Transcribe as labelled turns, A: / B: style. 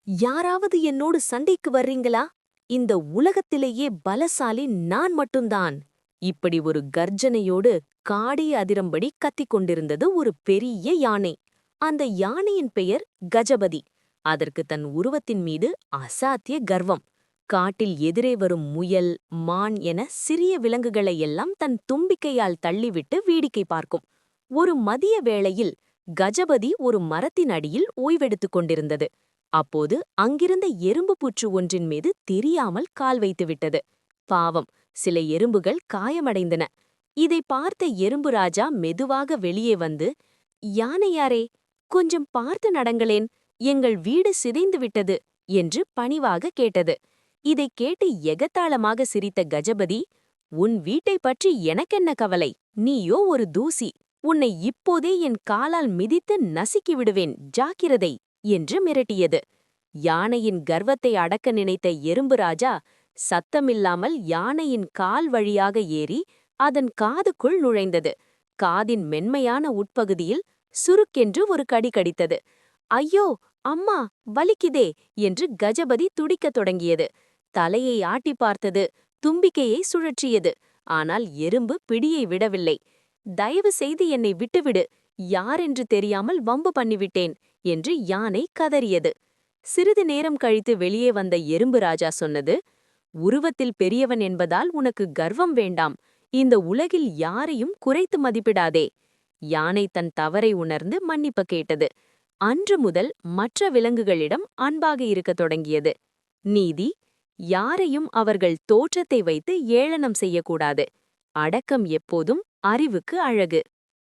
A: யாராவது என்னோடு சண்டைக்கு வர்றீங்களா? இந்த உலகத்திலேயே பலசாலி நான் மட்டும்தான். இப்படி ஒரு கர்ஜனையோடு காடே அதிரம்படி கத்திக் கொண்டிருந்தது ஒரு பெரிய யானை. அந்த யானையின் பெயர் கஜபதி. அதற்கு தன் உருவத்தின் மீது அசாத்திய கர்வம். காட்டில் எதிரே வரும் முயல், மான் என சிறிய விலங்குகளை எல்லாம் தன் தும்பிக்கையால் தள்ளிவிட்டு வேடிக்கை பார்க்கும். ஒரு மதிய வேளையில் கஜபதி ஒரு மரத்தின் அடியில் ஓய்வெடுத்துக் கொண்டிருந்தது. அப்போது அங்கிருந்த எறும்பு புற்று ஒன்றின் மீது தெரியாமல் கால் வைத்துவிட்டது. பாவம், சில எறும்புகள் காயமடைந்தன. இதை பார்த்த எறும்பு ராஜா மெதுவாக வெளியே வந்து, யானையாரே, கொஞ்சம் பார்த்து நடங்களேன், எங்கள் வீடு சிதைந்து விட்டது என்று பணிவாக கேட்டது. இதைக் கேட்டு எகத்தாளமாக சிரித்த கஜபதி, உன் வீட்டைப் பற்றி எனக்கென்ன கவலை, நீயோ ஒரு தூசி, உன்னை இப்போதே என் காலால் மிதித்து நசுக்கி விடுவேன், ஜாக்கிரதை என்று மிரட்டியது. யானையின் கர்வத்தை அடக்க நினைத்த எறும்பு ராஜா சத்தமில்லாமல் யானையின் கால் வழியாக ஏறி அதன் காதுக்குள் நுழைந்தது. காதின் மென்மையான உட்பகுதியில் சுருக்கென்று ஒரு கடி கடித்தது. ஐயோ, அம்மா, வலிக்குதே என்று கஜபதி துடிக்கத் தொடங்கியது. தலையை ஆட்டி பார்த்தது, தும்பிக்கையை சுழற்றியது. ஆனால் எறும்பு பிடியை விடவில்லை. தயவு செய்து என்னை விட்டுவிடு, யாரென்று தெரியாமல் வம்பு பண்ணிவிட்டேன் என்று யானை கதறியது. சிறிது நேரம் கழித்து வெளியே வந்த எறும்பு ராஜா சொன்னது, உருவத்தில் பெரியவன் என்பதால் உனக்கு கர்வம் வேண்டாம், இந்த உலகில் யாரையும் குறைத்து மதிப்பிடாதே. யானை தன் தவறை உணர்ந்து மன்னிப்பு கேட்டது. அன்று முதல் மற்ற விலங்குகளிடம் அன்பாக இருக்கத் தொடங்கியது. நீதி: யாரையும் அவர்கள் தோற்றத்தை வைத்து ஏளனம் செய்யக்கூடாது. அடக்கம் எப்போதும் அறிவுக்கு அழகு.